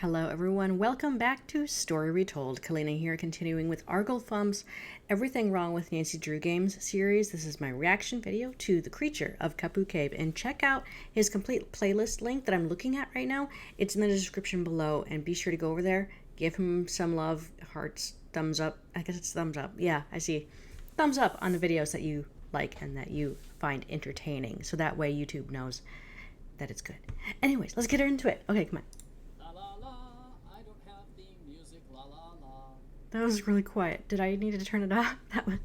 Hello everyone, welcome back to Story Retold. Calina here, continuing with Arglefumph's Everything Wrong with Nancy Drew Games series. This is my reaction video to The Creature of Kapu Cave, and check out his complete playlist link that I'm looking at right now. It's in the description below, and be sure to go over there, give him some love, hearts, thumbs up. I guess it's thumbs up. Yeah, I see. Thumbs up on the videos that you like and that you find entertaining, so that way YouTube knows that it's good. Anyways, let's get into it. Okay, come on. That was really quiet. Did I need to turn it off? That one.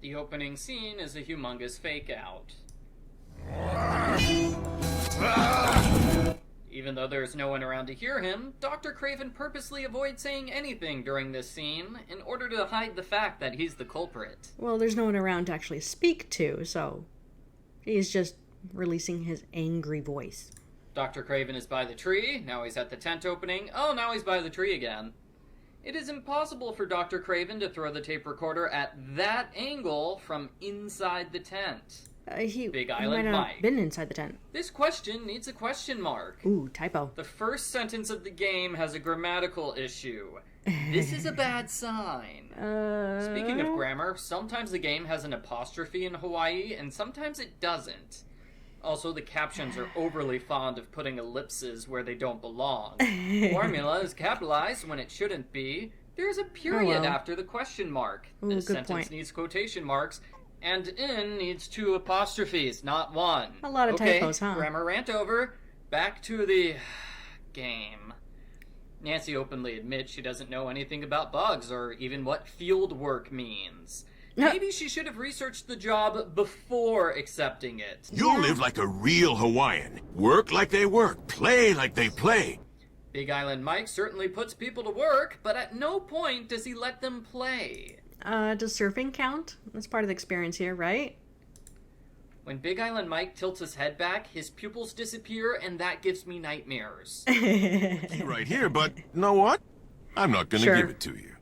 The opening scene is a humongous fake-out. Even though there's no one around to hear him, Dr. Craven purposely avoids saying anything during this scene in order to hide the fact that he's the culprit. Well, there's no one around to actually speak to, so he's just releasing his angry voice. Dr. Craven is by the tree, now he's at the tent opening, oh, now he's by the tree again. It is impossible for Dr. Craven to throw the tape recorder at that angle from inside the tent. Big Island might Mike. have been inside the tent. This question needs a question mark. Ooh, typo. The first sentence of the game has a grammatical issue. This is a bad sign. Speaking of grammar, sometimes the game has an apostrophe in Hawaii, and sometimes it doesn't. Also, the captions are overly fond of putting ellipses where they don't belong. Formula is capitalized when it shouldn't be. There's a period after the question mark. This sentence needs quotation marks, and in needs 2 apostrophes, not 1. A lot of typos, huh? Grammar rant over. Back to the game. Nancy openly admits she doesn't know anything about bugs or even what field work means. Maybe she should have researched the job before accepting it. You'll live like a real Hawaiian. Work like they work. Play like they play. Big Island Mike certainly puts people to work, but at no point does he let them play. Does surfing count? That's part of the experience here, right? When Big Island Mike tilts his head back, his pupils disappear, and that gives me nightmares. Right here, but know what? I'm not gonna give it to you.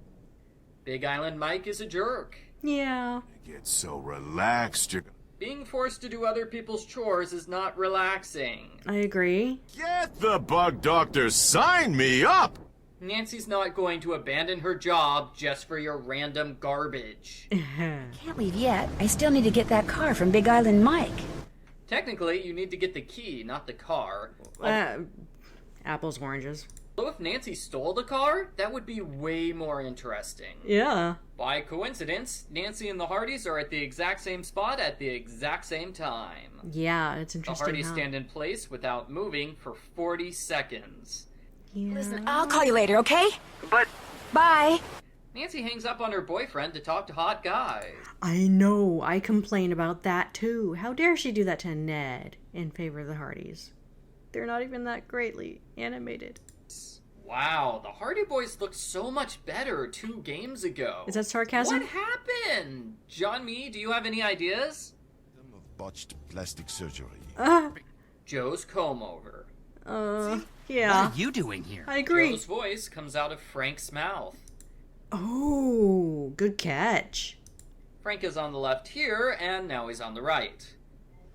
Big Island Mike is a jerk. Yeah. I get so relaxed. Being forced to do other people's chores is not relaxing. I agree. Get the bug doctor. Sign me up. Nancy's not going to abandon her job just for your random garbage. Can't leave yet. I still need to get that car from Big Island Mike. Technically, you need to get the key, not the car. Apples, oranges. So if Nancy stole the car, that would be way more interesting. Yeah. By coincidence, Nancy and the Hardys are at the exact same spot at the exact same time. Yeah, it's interesting. The Hardys stand in place without moving for 40 seconds. Yeah. Listen, I'll call you later, okay? But... Bye. Nancy hangs up on her boyfriend to talk to hot guys. I know. I complain about that, too. How dare she do that to Ned in favor of the Hardys? They're not even that greatly animated. Wow, the Hardy Boys looked so much better 2 games ago. Is that sarcasm? What happened? John Mee, do you have any ideas? Of botched plastic surgery. Joe's comb over. Yeah. What are you doing here? I agree. Joe's voice comes out of Frank's mouth. Oh, good catch. Frank is on the left here, and now he's on the right.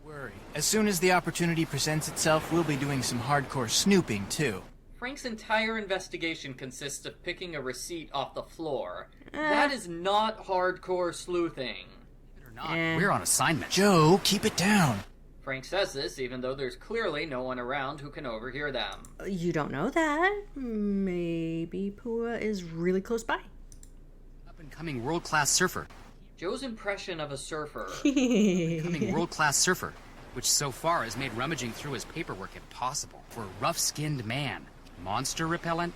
Worry. As soon as the opportunity presents itself, we'll be doing some hardcore snooping, too. Frank's entire investigation consists of picking a receipt off the floor. That is not hardcore sleuthing. Or not. We're on assignment. Joe, keep it down. Frank says this even though there's clearly no one around who can overhear them. You don't know that. Maybe Pua is really close by. Up-and-coming world-class surfer. Joe's impression of a surfer. Up-and-coming world-class surfer, which so far has made rummaging through his paperwork impossible for a rough-skinned man. Monster repellent.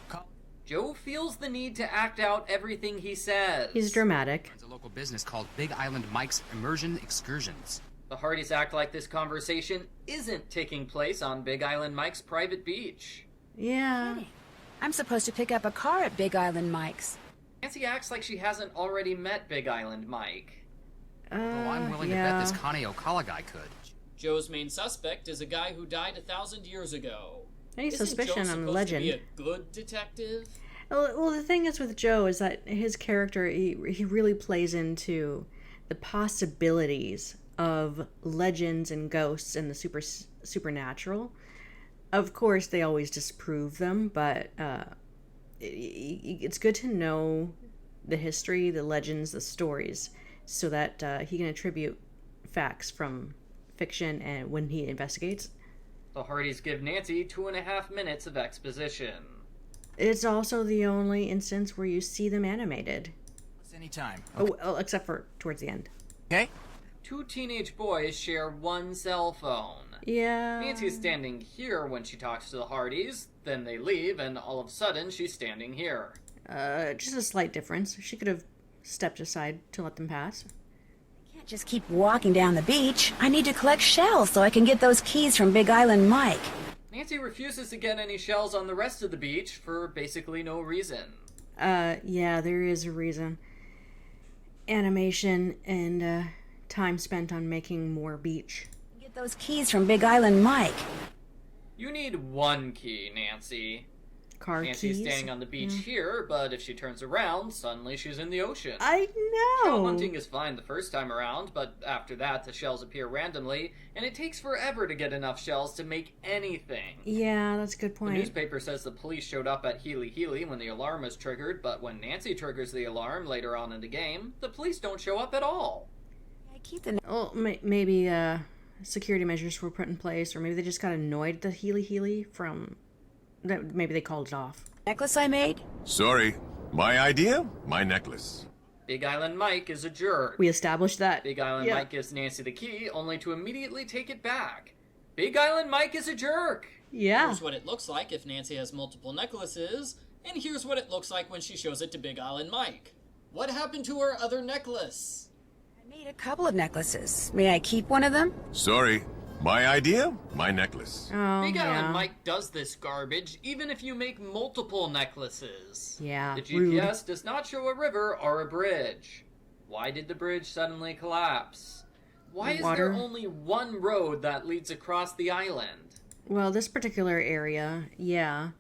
Joe feels the need to act out everything he says. He's dramatic. It's a local business called Big Island Mike's Immersion Excursions. The Hardys act like this conversation isn't taking place on Big Island Mike's private beach. Yeah. I'm supposed to pick up a car at Big Island Mike's. Nancy acts like she hasn't already met Big Island Mike. Although I'm willing to bet this Kane Okala guy could. Joe's main suspect is a guy who died 1,000 years ago. Any suspicion on the legend? To be a good detective? Well, the thing is with Joe is that his character, he really plays into the possibilities of legends and ghosts and the supernatural. Of course, they always disprove them, but it's good to know the history, the legends, the stories, so that he can attribute facts from fiction and when he investigates. The Hardys give Nancy 2.5 minutes of exposition. It's also the only instance where you see them animated. It's any time. Okay. Oh, except for towards the end. Okay? 2 teenage boys share one cell phone. Yeah. Nancy is standing here when she talks to the Hardys, then they leave, and all of a sudden she's standing here. Just a slight difference. She could have stepped aside to let them pass. I can't just keep walking down the beach. I need to collect shells so I can get those keys from Big Island Mike. Nancy refuses to get any shells on the rest of the beach for basically no reason. Yeah, there is a reason. Animation and, time spent on making more beach. Get those keys from Big Island Mike. You need 1 key, Nancy. Car Nancy's keys. standing on the beach here, but if she turns around, suddenly she's in the ocean. I Shell know. hunting is fine the first time around, but after that the shells appear randomly, and it takes forever to get enough shells to make anything. Yeah, that's a good The point. newspaper says the police showed up at Healy Healy when the alarm was triggered, but when Nancy triggers the alarm later on in the game, the police don't show up at all. I keep the Oh, maybe security measures were put in place, or maybe they just got annoyed at the Healy Healy from... Maybe they called it off. necklace I made. Sorry. My idea, my necklace. Big Island Mike is a jerk. We established that. Big Island Mike gives Nancy the key, only to immediately take it back. Big Island Mike is a jerk! Yeah. Here's what it looks like if Nancy has multiple necklaces, and here's what it looks like when she shows it to Big Island Mike. What happened to her other necklace? I made a couple of necklaces. May I keep one of them? Sorry. My idea, my necklace. Oh, Big yeah. Island Mike does this garbage even if you make multiple necklaces. Yeah, The rude. GPS does not show a river or a bridge. Why did the bridge suddenly collapse? Why is Water. there only one road that leads across the island? Well, this particular area, yeah.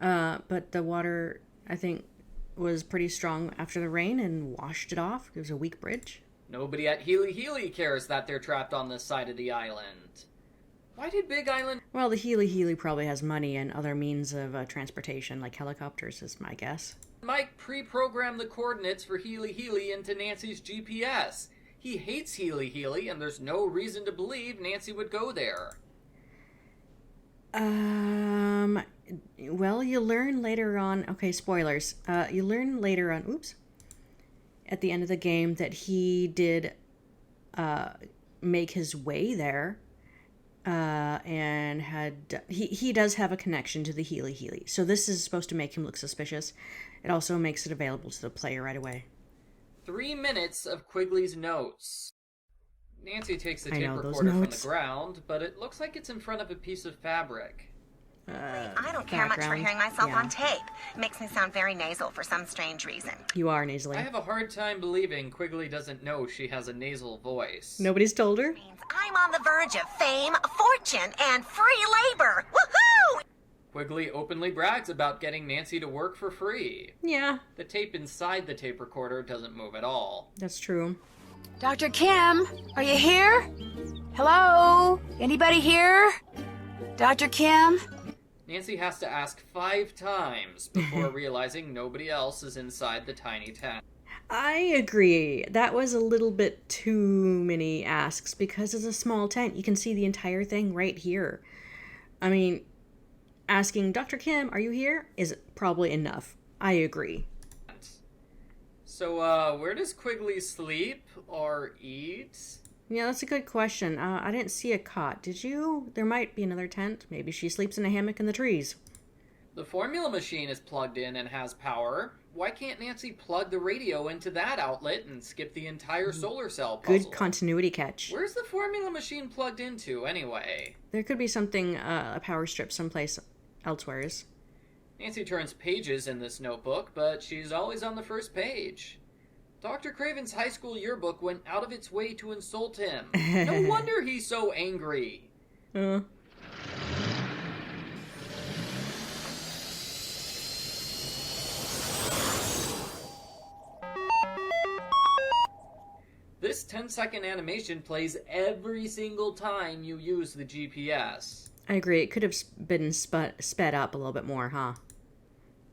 But the water, I think, was pretty strong after the rain and washed it off. It was a weak bridge. Nobody at Healy Healy cares that they're trapped on this side of the island. Why did Big Island... Well, the Healy Healy probably has money and other means of transportation, like helicopters, is my guess. Mike pre-programmed the coordinates for Healy Healy into Nancy's GPS. He hates Healy Healy, and there's no reason to believe Nancy would go there. Well, you learn later on... Okay, spoilers. You learn later on... Oops. At the end of the game that he did make his way there. And had... He does have a connection to the Healy Healy. So this is supposed to make him look suspicious. It also makes it available to the player right away. 3 minutes of Quigley's notes. Nancy takes the I tape know, those recorder from the notes. ground, but it looks like it's in front of a piece of fabric. I don't care much for background. hearing myself Yeah. on tape. It makes me sound very nasal for some strange reason. You are nasally. I have a hard time believing Quigley doesn't know she has a nasal voice. Nobody's told her? Means I'm on the verge of fame, fortune, and free labor. Woohoo! Quigley openly brags about getting Nancy to work for free. Yeah, The tape inside the tape recorder doesn't move at all. that's true. Dr. Kim, are you here? Hello? Anybody here? Dr. Kim? Nancy has to ask 5 times before realizing nobody else is inside the tiny tent. I agree. That was a little bit too many asks because it's a small tent. You can see the entire thing right here. I mean, asking Dr. Kim, are you here? Is probably enough. I agree. So, where does Quigley sleep or eat? Yeah, that's a good question. I didn't see a cot. Did you? There might be another tent. Maybe she sleeps in a hammock in the trees. The formula machine is plugged in and has power. Why can't Nancy plug the radio into that outlet and skip the entire solar cell puzzle? Good continuity catch. Where's the formula machine plugged into, anyway? There could be something, a power strip someplace elsewheres. Nancy turns pages in this notebook, but she's always on the first page. Dr. Craven's high school yearbook went out of its way to insult him. No wonder he's so angry. This 10-second animation plays every single time you use the GPS. I agree. It could have been sped up a little bit more, huh?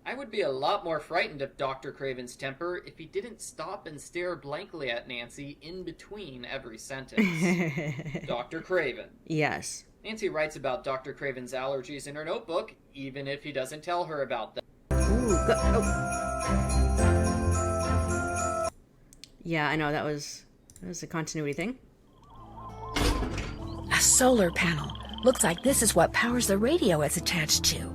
I would be a lot more frightened of Dr. Craven's temper if he didn't stop and stare blankly at Nancy in between every sentence. Dr. Craven. Yes. Nancy writes about Dr. Craven's allergies in her notebook, even if he doesn't tell her about them. Ooh, Yeah, I know, that was a continuity thing. A solar panel. Looks like this is what powers the radio it's attached to.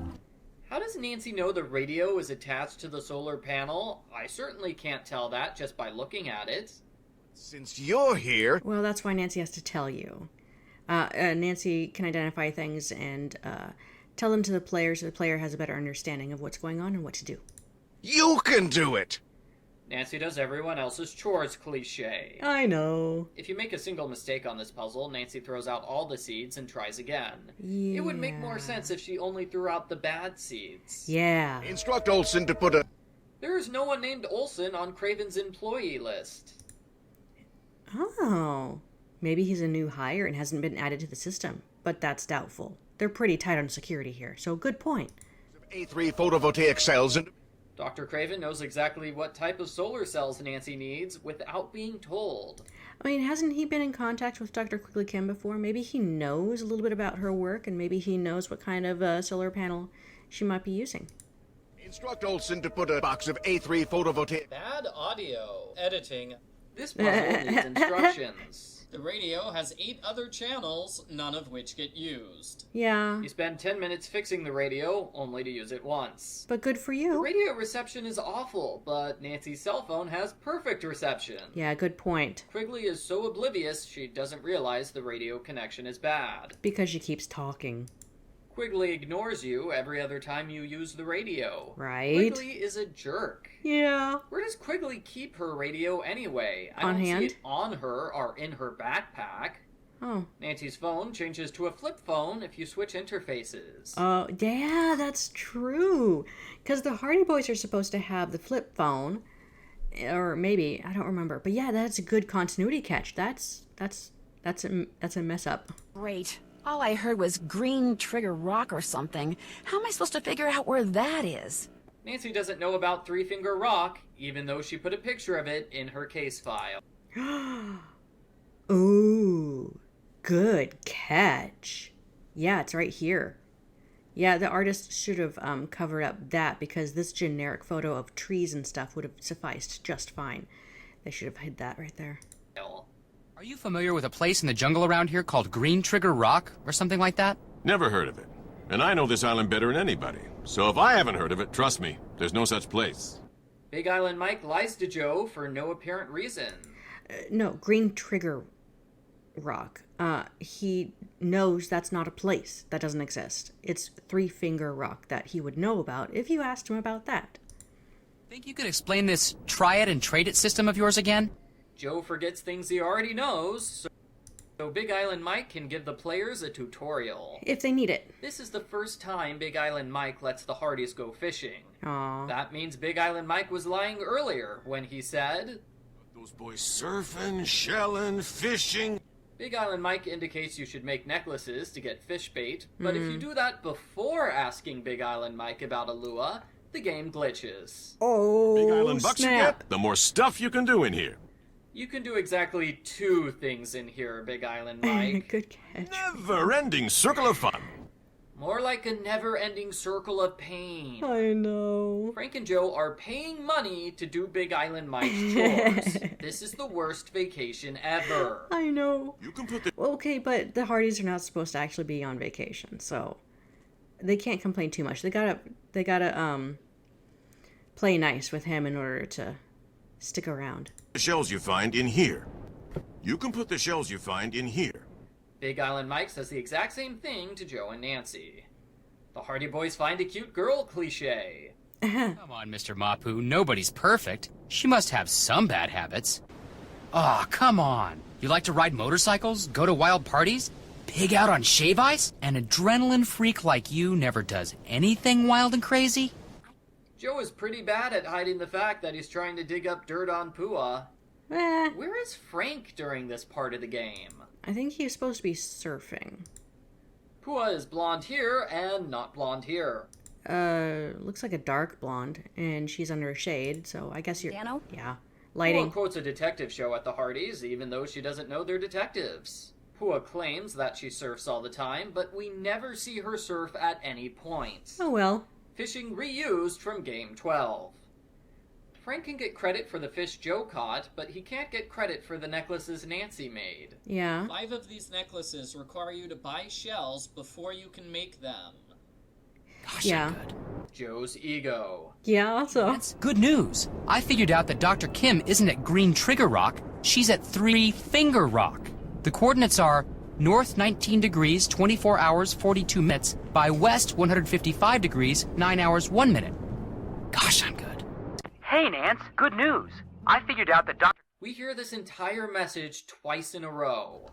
How does Nancy know the radio is attached to the solar panel? I certainly can't tell that just by looking at it. Since you're here... Well, that's why Nancy has to tell you. Nancy can identify things and tell them to the player so the player has a better understanding of what's going on and what to do. You can do it! Nancy does everyone else's chores cliche. I know. If you make a single mistake on this puzzle, Nancy throws out all the seeds and tries again. Yeah. It would make more sense if she only threw out the bad seeds. Yeah. Instruct Olsen to put a... There is no one named Olsen on Craven's employee list. Oh. Maybe he's a new hire and hasn't been added to the system, but that's doubtful. They're pretty tight on security here, so good point. A3 photovoltaic cells and... Dr. Craven knows exactly what type of solar cells Nancy needs without being told. I mean, hasn't he been in contact with Dr. Quigley Kim before? Maybe he knows a little bit about her work, and maybe he knows what kind of solar panel she might be using. Instruct Olsen to put a box of A3 photovoltaic... Bad audio. Editing. This puzzle needs instructions. The radio has 8 other channels, none of which get used. Yeah, You spend 10 minutes fixing the radio, only to use it once. but good for The you. radio reception is awful, but Nancy's cell phone has perfect reception. Yeah, good point. Quigley is so oblivious she doesn't realize the radio connection is bad. Because she keeps talking. Quigley ignores you every other time you use the radio. Right. Quigley is a jerk. Yeah. Where does Quigley keep her radio anyway? I On don't hand? see it on her or in her backpack. Oh. Nancy's phone changes to a flip phone if you switch interfaces. Oh, yeah, that's true. Because the Hardy Boys are supposed to have the flip phone. Or maybe, I don't remember. But yeah, that's a good continuity catch. That's a mess up. Great. All I heard was Green Trigger Rock or something. How am I supposed to figure out where that is? Nancy doesn't know about Three Finger Rock, even though she put a picture of it in her case file. Ooh, good catch. Yeah, it's right here. Yeah, the artist should have covered up that because this generic photo of trees and stuff would have sufficed just fine. They should have hid that right there. Are you familiar with a place in the jungle around here called Green Trigger Rock or something like that? Never heard of it. And I know this island better than anybody. So if I haven't heard of it, trust me, there's no such place. Big Island Mike lies to Joe for no apparent reason. No, Green Trigger Rock. He knows that's not a place. That doesn't exist. It's Three Finger Rock that he would know about if you asked him about that. Think you could explain this try it and trade it system of yours again? Joe forgets things he already knows, so Big Island Mike can give the players a tutorial. If they need it. This is the first time Big Island Mike lets the Hardys go fishing. Aw. That means Big Island Mike was lying earlier when he said... Those boys surfing, shelling, fishing... Big Island Mike indicates you should make necklaces to get fish bait, but if you do that before asking Big Island Mike about a lure, the game glitches. Oh, Big Island bucks you snap. get, the more stuff you can do in here. You can do exactly 2 things in here, Big Island Mike. Good catch. Never-ending circle of fun. More like a never-ending circle of pain. I know. Frank and Joe are paying money to do Big Island Mike's chores. This is the worst vacation ever. I know. You can put the... Okay, but the Hardys are not supposed to actually be on vacation, so they can't complain too much. They gotta play nice with him in order to stick around. shells you find in here. You can put the shells you find in here. Big Island Mike says the exact same thing to Joe and Nancy. The Hardy Boys find a cute girl cliche. Come on, Mr. Mapu, nobody's perfect. She must have some bad habits. Aw, come on. You like to ride motorcycles, go to wild parties, pig out on shave ice? An adrenaline freak like you never does anything wild and crazy? Joe is pretty bad at hiding the fact that he's trying to dig up dirt on Pua. Where is Frank during this part of the game? I think he was supposed to be surfing. Pua is blonde here and not blonde here. Looks like a dark blonde, and she's under a shade, so I guess you're... Dano? Yeah. Lighting. Pua quotes a detective show at the Hardys, even though she doesn't know they're detectives. Pua claims that she surfs all the time, but we never see her surf at any point. Oh well. Fishing reused from Game 12. Frank can get credit for the fish Joe caught, but he can't get credit for the necklaces Nancy made. Yeah. 5 of these necklaces require you to buy shells before you can make them. Gosh, Yeah. I'm good. Joe's ego. Yeah, also. That's good news. I figured out that Dr. Kim isn't at Green Trigger Rock. She's at 3 Finger Rock. The coordinates are north 19 degrees, 24 hours, 42 minutes, by west 155 degrees, 9 hours, 1 minute. Gosh, I'm good. Hey, Nance, good news. I figured out that Dr. We hear this entire message twice in a row.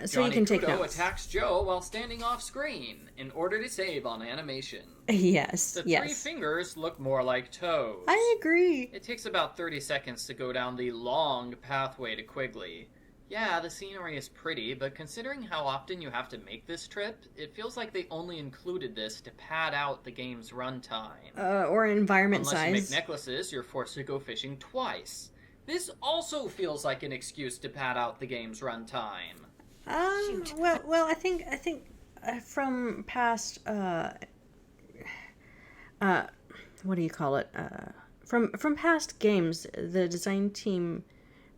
So Johnny you can take Kudo notes. attacks Joe while standing off screen in order to save on animation. Yes, The 3 yes. fingers look more like toes. I agree. It takes about 30 seconds to go down the long pathway to Quigley. Yeah, the scenery is pretty, but considering how often you have to make this trip, it feels like they only included this to pad out the game's runtime. Or environment Unless size. you make necklaces, you're forced to go fishing twice. This also feels like an excuse to pad out the game's runtime. Well, I think from past what do you call it? From past games, the design team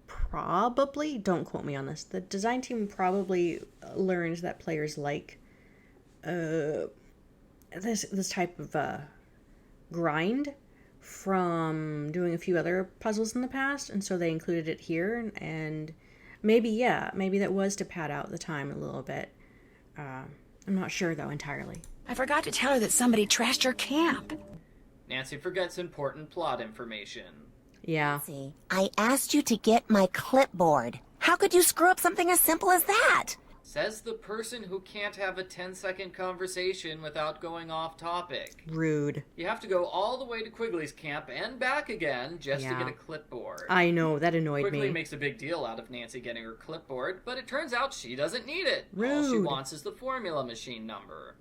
probably, don't quote me on this, the design team probably learned that players like this type of grind from doing a few other puzzles in the past, and so they included it here. And maybe that was to pad out the time a little bit. I'm not sure though entirely. I forgot to tell her that somebody trashed her camp. Nancy forgets important plot information. Yeah. See, I asked you to get my clipboard. How could you screw up something as simple as that? Says the person who can't have a 10-second conversation without going off topic. Rude. You have to go all the way to Quigley's camp and back again just to Yeah. get a clipboard. I know, that annoyed Quigley me. makes a big deal out of Nancy getting her clipboard, but it turns out she doesn't need it. All she Rude. wants is the formula machine number.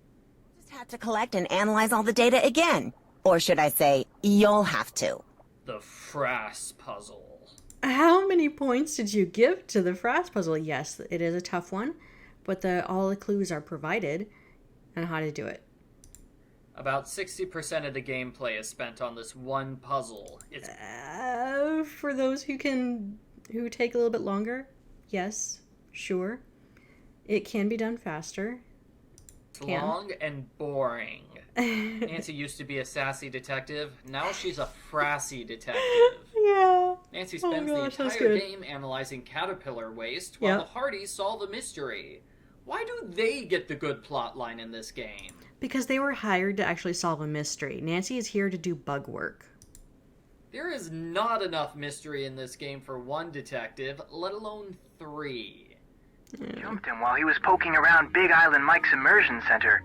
Just had to collect and analyze all the data again. Or should I say, you'll have to. The frass puzzle. How many points did you give to the frass puzzle? Yes, it is a tough one, but all the clues are provided on how to do it. About 60% of the gameplay is spent on this one puzzle. It's For those who take a little bit longer, yes, sure. It can be done faster. long and boring. Nancy used to be a sassy detective. Now she's a frassy detective. Yeah. Nancy spends the gosh, that's entire good. game analyzing caterpillar waste while Yep. the Hardys solve a mystery. Why do they get the good plot line in this game? Because they were hired to actually solve a mystery. Nancy is here to do bug work. There is not enough mystery in this game for one detective, let alone 3. jumped him while he was poking around Big Island Mike's immersion center.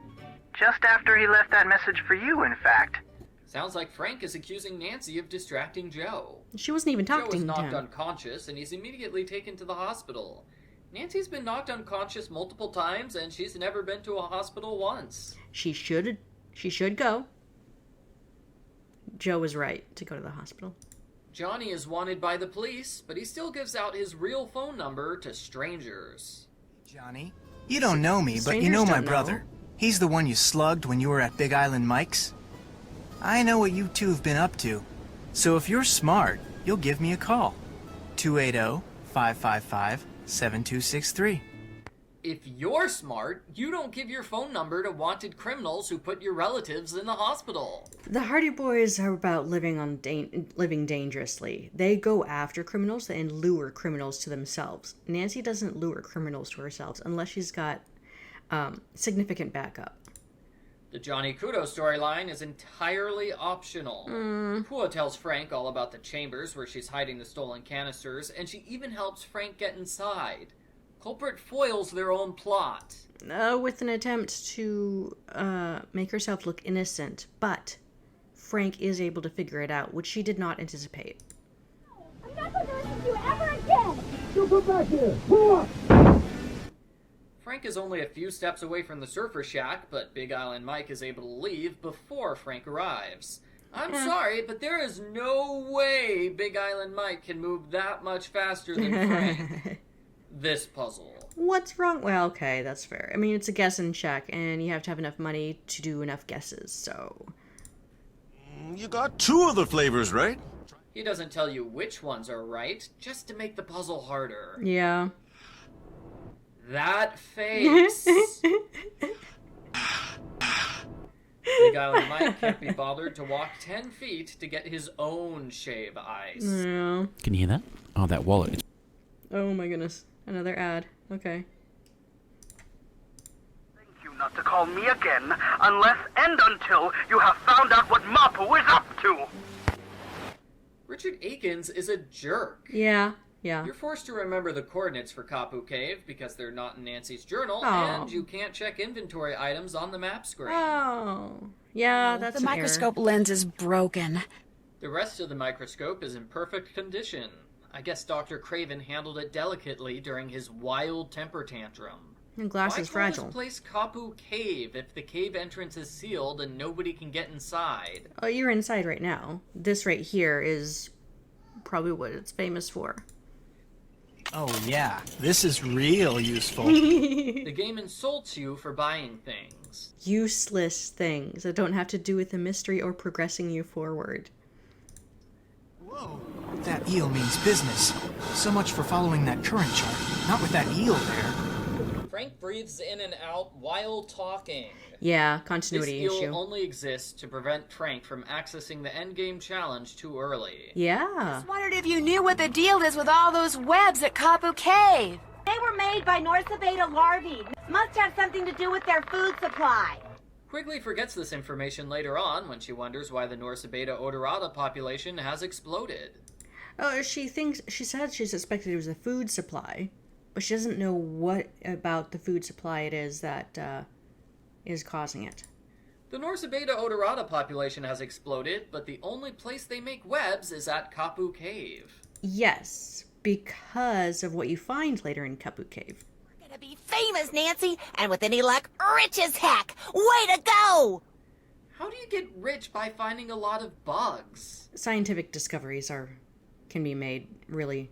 Just after he left that message for you, in fact. Sounds like Frank is accusing Nancy of distracting Joe. She wasn't even Joe is talking to knocked him. unconscious and he's immediately taken to the hospital. Nancy's been knocked unconscious multiple times and she's never been to a hospital once. She should go. Joe was right to go to the hospital. Johnny is wanted by the police, but he still gives out his real phone number to strangers. Johnny, you don't know me, but you Strangers know my don't know. brother. He's the one you slugged when you were at Big Island Mike's. I know what you two have been up to. So if you're smart, you'll give me a call. 280-555-7263. If you're smart, you don't give your phone number to wanted criminals who put your relatives in the hospital. The Hardy Boys are about living dangerously. They go after criminals and lure criminals to themselves. Nancy doesn't lure criminals to herself unless she's got significant backup. The Johnny Kudo storyline is entirely optional. Pua tells Frank all about the chambers where she's hiding the stolen canisters, and she even helps Frank get inside. Culprit foils their own plot. With an attempt to make herself look innocent, but Frank is able to figure it out, which she did not anticipate. I'm not going to listen to you ever again! Frank Frank is only a few steps away from the Surfer Shack, but Big Island Mike is able to leave before Frank arrives. I'm sorry, but there is no way Big Island Mike can move that much faster than Frank. This puzzle. What's wrong? Well, okay, that's fair. I mean, it's a guessing check, and you have to have enough money to do enough guesses, so... You got 2 of the flavors right. He doesn't tell you which ones are right, just to make the puzzle harder. Yeah. That face! Big Island Mike can't be bothered to walk 10 feet to get his own shave ice. Yeah. Can you hear that? Oh, that wallet. Oh my goodness. Another ad. Okay. Thank you not to call me again unless and until you have found out what Mapu is up to. Richard Akins is a jerk. Yeah. Yeah. You're forced to remember the coordinates for Kapu Cave because they're not in Nancy's journal, Oh. and you can't check inventory items on the map screen. Oh. Yeah, that's The an microscope lens is broken. The rest of the microscope is in perfect condition. I guess Dr. Craven handled it delicately during his wild temper tantrum. error. And glass Why is call fragile. this place Kapu Cave if the cave entrance is sealed and nobody can get inside? Oh, you're inside right now. This right here is probably what it's famous for. Oh yeah, this is real useful. The game insults you for buying things. Useless things that don't have to do with the mystery or progressing you forward. Whoa, that eel means business. So much for following that current chart. Not with that eel there. Frank breathes in and out while talking. Yeah, This continuity eel issue. only exists to prevent Frank from accessing the endgame challenge too early. Yeah. Wondered if you knew what the deal is with all those webs at Kapu Cave. They were made by Norsa Beta larvae. Must have something to do with their food supply. Quigley forgets this information later on when she wonders why the Norsa Beta odorata population has exploded. Oh, she said she suspected it was a food supply, but she doesn't know what about the food supply it is that is causing it. The Norsa Beta odorata population has exploded, but the only place they make webs is at Kapu Cave. Yes, because of what you find later in Kapu Cave. We're gonna be famous, Nancy, and with any luck, rich as heck. Way to go! How do you get rich by finding a lot of bugs? Scientific discoveries can be made really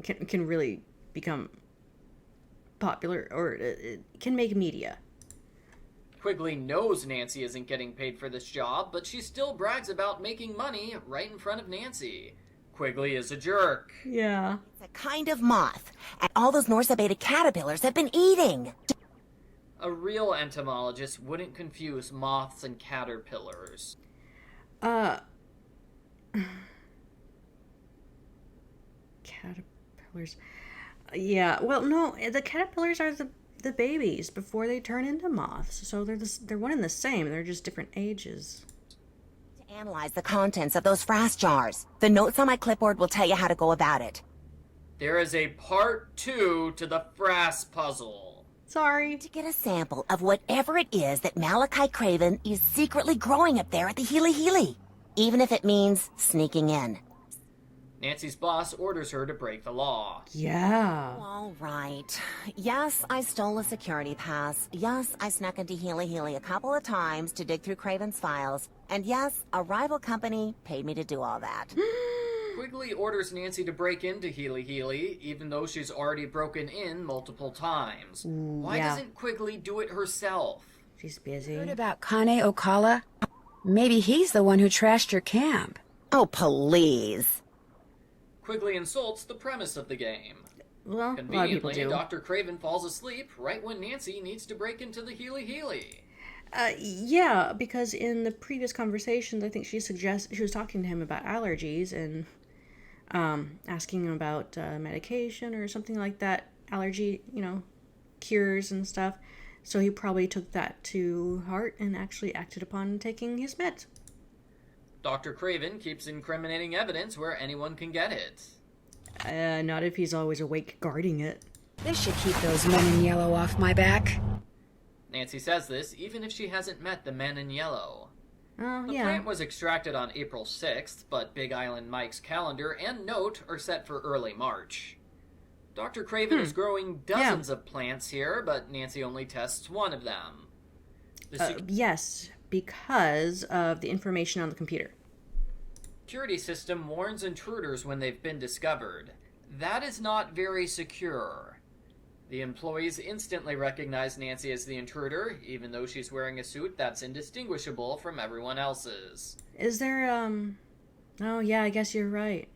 can really become popular, or it can make media. Quigley knows Nancy isn't getting paid for this job, but she still brags about making money right in front of Nancy. Quigley is a jerk. Yeah. It's a kind of moth, and all those Norsa Beta caterpillars have been eating. A real entomologist wouldn't confuse moths and caterpillars. Caterpillars. Yeah, well, no, the caterpillars are the babies before they turn into moths. So they're one and the same. They're just different ages. To analyze the contents of those frass jars. The notes on my clipboard will tell you how to go about it. There is a part 2 to the frass puzzle. Sorry. To get a sample of whatever it is that Malachi Craven is secretly growing up there at the Healy Healy. Even if it means sneaking in. Nancy's boss orders her to break the law. Yeah. All right. Yes, I stole a security pass. Yes, I snuck into Healy Healy a couple of times to dig through Craven's files. And yes, a rival company paid me to do all that. Quigley orders Nancy to break into Healy Healy, even though she's already broken in multiple times. Why yeah. doesn't Quigley do it herself? She's busy. Heard about Kane Okala? Maybe he's the one who trashed your camp. Oh, please. Quigley insults the premise of the game. Well, a lot of people Conveniently, do. Dr. Craven falls asleep right when Nancy needs to break into the Healy Healy. Yeah, because in the previous conversations, I think she was talking to him about allergies and asking him about medication or something like that, allergy, cures and stuff. So he probably took that to heart and actually acted upon taking his meds. Dr. Craven keeps incriminating evidence where anyone can get it. Not if he's always awake guarding it. This should keep those men in yellow off my back. Nancy says this even if she hasn't met the men in yellow. Oh, The yeah. plant was extracted on April 6th, but Big Island Mike's calendar and note are set for early March. Dr. Craven is growing dozens of plants here, but Nancy only tests one of them. Yes, because of the information on the computer. Security system warns intruders when they've been discovered. That is not very secure. The employees instantly recognize Nancy as the intruder, even though she's wearing a suit that's indistinguishable from everyone else's. Is there, Oh, yeah, I guess you're right.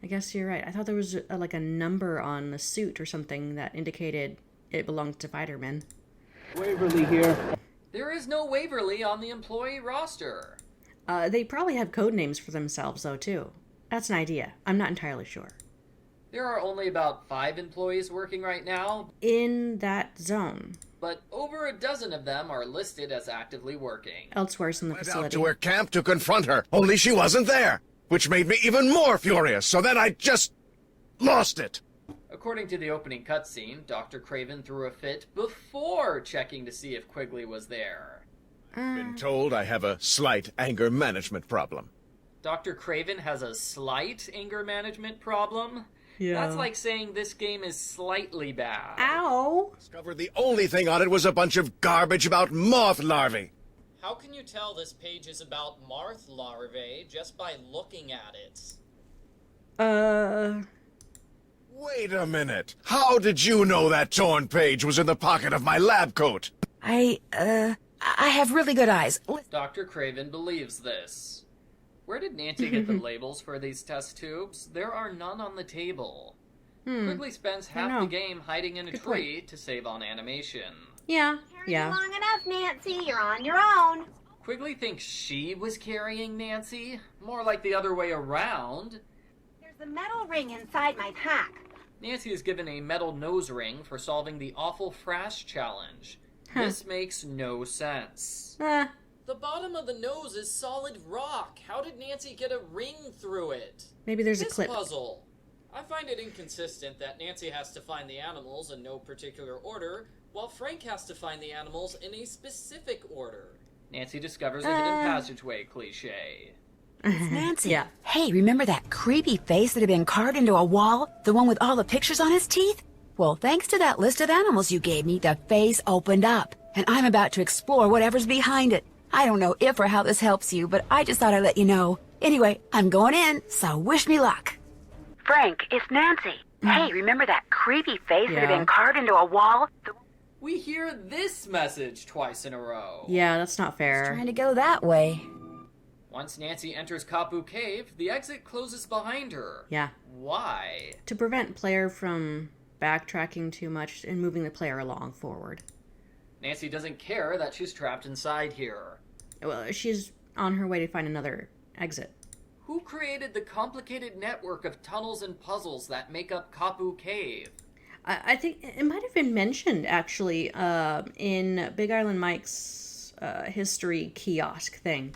I thought there was, like, a number on the suit or something that indicated it belonged to Spider-Man. Waverly here. There is no Waverly on the employee roster. They probably have code names for themselves, though, too. That's an idea. I'm not entirely sure. There are only about 5 employees working right now. In that zone. But over a dozen of them are listed as actively working. Elsewhere in the Went facility. out to her camp to confront her, only she wasn't there, which made me even more furious, so then I just lost it. According to the opening cutscene, Dr. Craven threw a fit before checking to see if Quigley was there. Been told I have a slight anger management problem. Dr. Craven has a slight anger management problem? Yeah. That's like saying this game is slightly bad. Ow! Discovered the only thing on it was a bunch of garbage about moth larvae. How can you tell this page is about moth larvae just by looking at it? Wait a minute. How did you know that torn page was in the pocket of my lab coat? I have really good eyes. Dr. Craven believes this. Where did Nancy get the labels for these test tubes? There are none on the table. Quigley spends half the game hiding in a tree to save on animation. Yeah. Long enough, Nancy. You're on your own. Quigley thinks she was carrying Nancy. More like the other way around. There's a metal ring inside my pack. Nancy is given a metal nose ring for solving the awful frass challenge. This makes no sense. The bottom of the nose is solid rock. How did Nancy get a ring through it? Maybe there's a This clip. puzzle. I find it inconsistent that Nancy has to find the animals in no particular order, while Frank has to find the animals in a specific order. Nancy discovers a hidden passageway cliche. It's Nancy. Yeah. Hey, remember that creepy face that had been carved into a wall? The one with all the pictures on his teeth? Well, thanks to that list of animals you gave me, the face opened up, and I'm about to explore whatever's behind it. I don't know if or how this helps you, but I just thought I'd let you know. Anyway, I'm going in, so wish me luck. Frank, it's Nancy. Hey, remember that creepy face that had been carved into a wall? We hear this message twice in a row. Yeah, that's not fair. Trying to go that way. Once Nancy enters Kapu Cave, the exit closes behind her. Yeah. Why? To prevent player from backtracking too much and moving the player along forward. Nancy doesn't care that she's trapped inside here. Well, she's on her way to find another exit. Who created the complicated network of tunnels and puzzles that make up Kapu Cave? I think it might have been mentioned, actually, in Big Island Mike's history kiosk thing.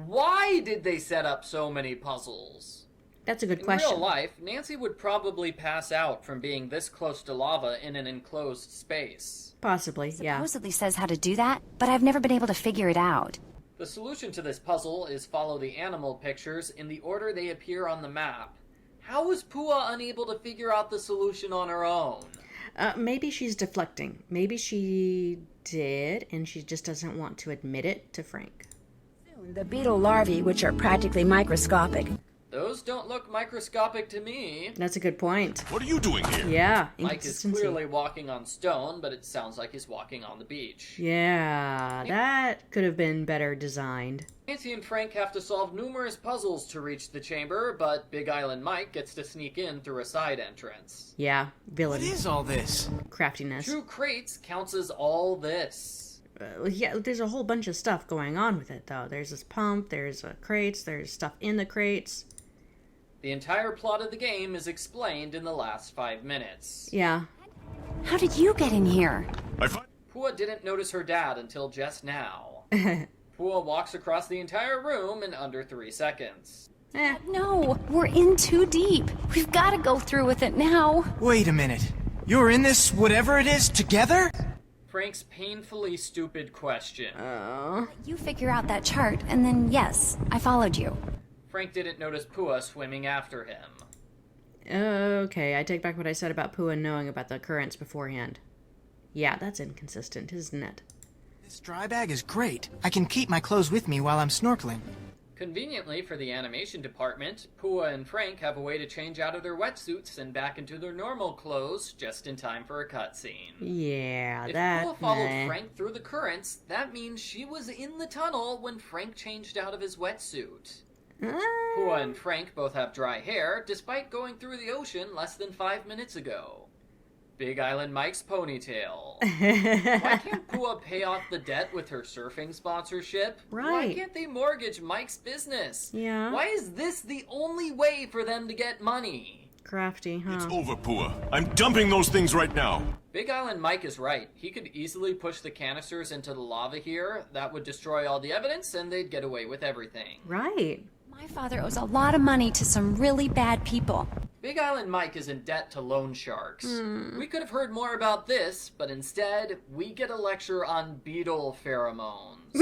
Why did they set up so many puzzles? That's a good question. In real life, Nancy would probably pass out from being this close to lava in an enclosed space. Possibly, yeah. Supposedly says how to do that, but I've never been able to figure it out. The solution to this puzzle is follow the animal pictures in the order they appear on the map. How was Pua unable to figure out the solution on her own? Maybe she's deflecting. Maybe she did, and she just doesn't want to admit it to Frank. The beetle larvae, which are practically microscopic. Those don't look microscopic to me. That's a good point. What are you doing here? Yeah, Mike is clearly walking on stone, but it sounds like he's walking on the beach. Yeah, that could have been better designed. Nancy and Frank have to solve numerous puzzles to reach the chamber, but Big Island Mike gets to sneak in through a side entrance. Yeah, villain. What is all this? Craftiness. True Crates counts as all this. Yeah, there's a whole bunch of stuff going on with it, though. There's this pump, there's crates, there's stuff in the crates. The entire plot of the game is explained in the last 5 minutes. Yeah. How did you get in here? Pua didn't notice her dad until just now. Pua walks across the entire room in under 3 seconds. No, we're in too deep. We've got to go through with it now. Wait a minute. You're in this whatever it is together? Frank's painfully stupid question. You figure out that chart, and then yes, I followed you. Frank didn't notice Pua swimming after him. Okay, I take back what I said about Pua knowing about the occurrence beforehand. Yeah, that's inconsistent, isn't it? This dry bag is great. I can keep my clothes with me while I'm snorkeling. Conveniently for the animation department, Pua and Frank have a way to change out of their wetsuits and back into their normal clothes just in time for a cutscene. Yeah, if that... Pua followed Frank through the currents, that means she was in the tunnel when Frank changed out of his wetsuit. Pua and Frank both have dry hair, despite going through the ocean less than 5 minutes ago. Big Island Mike's ponytail. Why can't Pua pay off the debt with her surfing sponsorship? Right. Why can't they mortgage Mike's business? Yeah. Why is this the only way for them to get money? Crafty, huh? It's over, Pua. I'm dumping those things right now. Big Island Mike is right. He could easily push the canisters into the lava here. That would destroy all the evidence and they'd get away with everything. Right. My father owes a lot of money to some really bad people. Big Island Mike is in debt to loan sharks. We could have heard more about this, but instead, we get a lecture on beetle pheromones.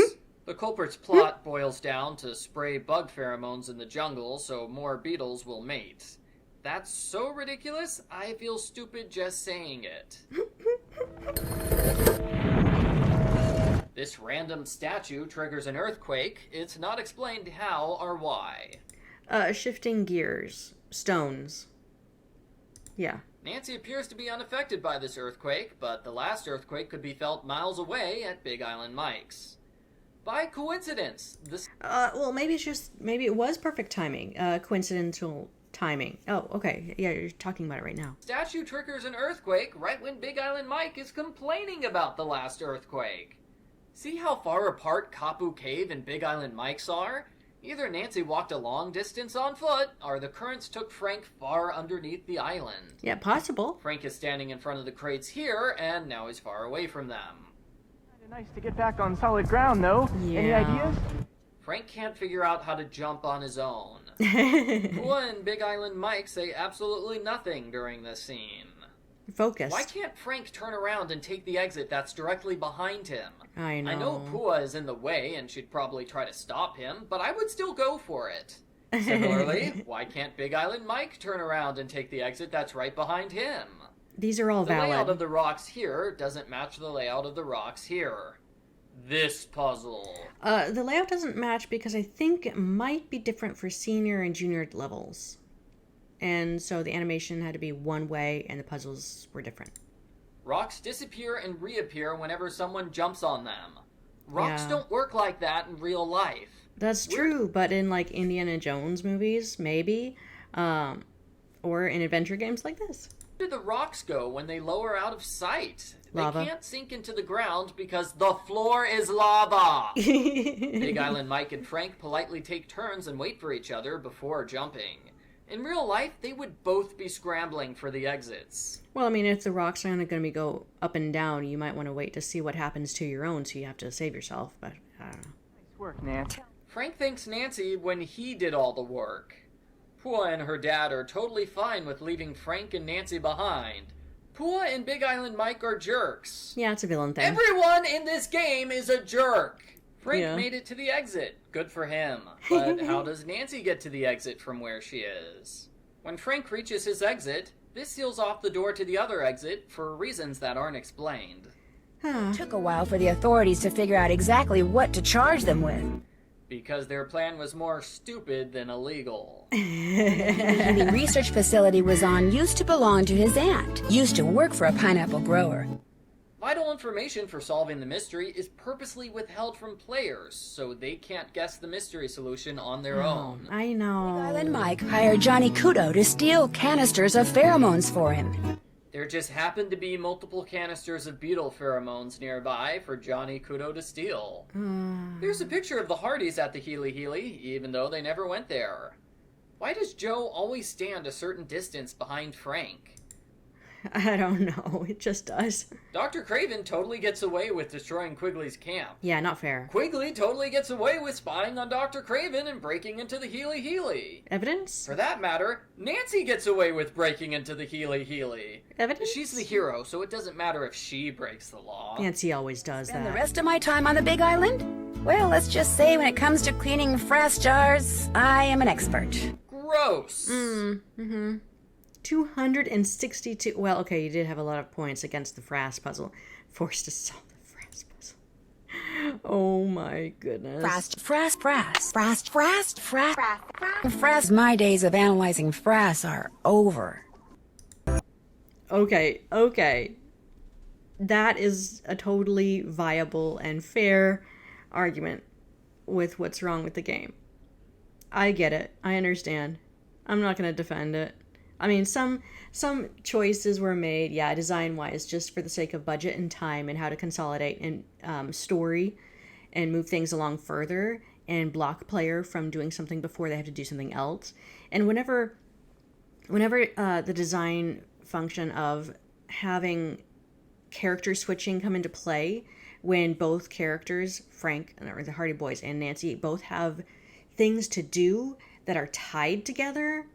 The culprit's plot boils down to spray bug pheromones in the jungle so more beetles will mate. That's so ridiculous, I feel stupid just saying it. This random statue triggers an earthquake. It's not explained how or why. Shifting gears. Stones. Yeah. Nancy appears to be unaffected by this earthquake, but the last earthquake could be felt miles away at Big Island Mike's. By coincidence, this... well, maybe it was perfect timing. Coincidental timing. Oh, okay. Yeah, you're talking about it right now. statue triggers an earthquake right when Big Island Mike is complaining about the last earthquake. See how far apart Kapu Cave and Big Island Mike's are? Either Nancy walked a long distance on foot, or the currents took Frank far underneath the island. Yeah, possible. Frank is standing in front of the crates here, and now he's far away from them. Kinda nice to get back on solid ground, though. Yeah. Any ideas? Frank can't figure out how to jump on his own. Pua and Big Island Mike say absolutely nothing during this scene. Focused. Why can't Frank turn around and take the exit that's directly behind him? I know. I know Pua is in the way and she'd probably try to stop him, but I would still go for it. Similarly, why can't Big Island Mike turn around and take the exit that's right behind him? These are all The layout valid. of the rocks here doesn't match the layout of the rocks here. This puzzle. The layout doesn't match because I think it might be different for senior and junior levels. And so the animation had to be one way and the puzzles were different. Rocks disappear and reappear whenever someone jumps on them. Rocks Yeah. don't work like that in real life. That's true, but in like Indiana Jones movies, maybe, or in adventure games like this. Where do the rocks go when they lower out of sight? Lava. They can't sink into the ground because the floor is lava. Big Island Mike and Frank politely take turns and wait for each other before jumping. In real life, they would both be scrambling for the exits. Well, I mean, if the rocks are going to be go up and down, you might want to wait to see what happens to your own, so you have to save yourself, but I don't know. Nice work, Nance. Frank thanks Nancy when he did all the work. Pua and her dad are totally fine with leaving Frank and Nancy behind. Pua and Big Island Mike are jerks. Yeah, it's a villain thing. Everyone in this game is a jerk. Frank Yeah. made it to the exit. Good for him. But how does Nancy get to the exit from where she is? When Frank reaches his exit, this seals off the door to the other exit for reasons that aren't explained. It took a while for the authorities to figure out exactly what to charge them with. Because their plan was more stupid than illegal. The research facility was on used to belong to his aunt, used to work for a pineapple grower. Vital information for solving the mystery is purposely withheld from players, so they can't guess the mystery solution on their own. I know. Island Mike hired Johnny Kudo to steal canisters of pheromones for him. There just happened to be multiple canisters of beetle pheromones nearby for Johnny Kudo to steal. There's a picture of the Hardys at the Healy Healy, even though they never went there. Why does Joe always stand a certain distance behind Frank? I don't know. It just does. Dr. Craven totally gets away with destroying Quigley's camp. Yeah, not fair. Quigley totally gets away with spying on Dr. Craven and breaking into the Healy Healy. Evidence? For that matter, Nancy gets away with breaking into the Healy Healy. Evidence? She's the hero, so it doesn't matter if she breaks the law. Nancy always does And that. the rest of my time on the Big Island? Well, let's just say when it comes to cleaning frass jars, I am an expert. Gross. 262. Well, okay, you did have a lot of points against the frass puzzle. Forced to solve the frass puzzle. Oh my goodness. Frass. My days of analyzing frass are over. Okay. That is a totally viable and fair argument with what's wrong with the game. I get it. I understand. I'm not going to defend it. I mean, some choices were made, yeah, design-wise, just for the sake of budget and time and how to consolidate and story and move things along further and block player from doing something before they have to do something else. And whenever the design function of having character switching come into play, when both characters, Frank, or the Hardy Boys, and Nancy, both have things to do that are tied together,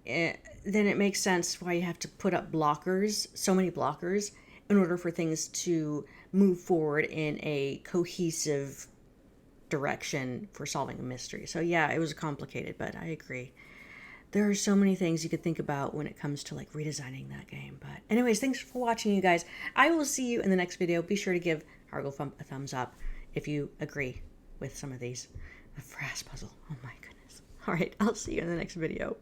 then it makes sense why you have to put up blockers, so many blockers, in order for things to move forward in a cohesive direction for solving a mystery. So yeah, it was complicated, but I agree. There are so many things you could think about when it comes to like redesigning that game. But anyways, thanks for watching, you guys. I will see you in the next video. Be sure to give Arglefumph a thumbs up if you agree with some of these. The frass puzzle. Oh my goodness. All right, I'll see you in the next video.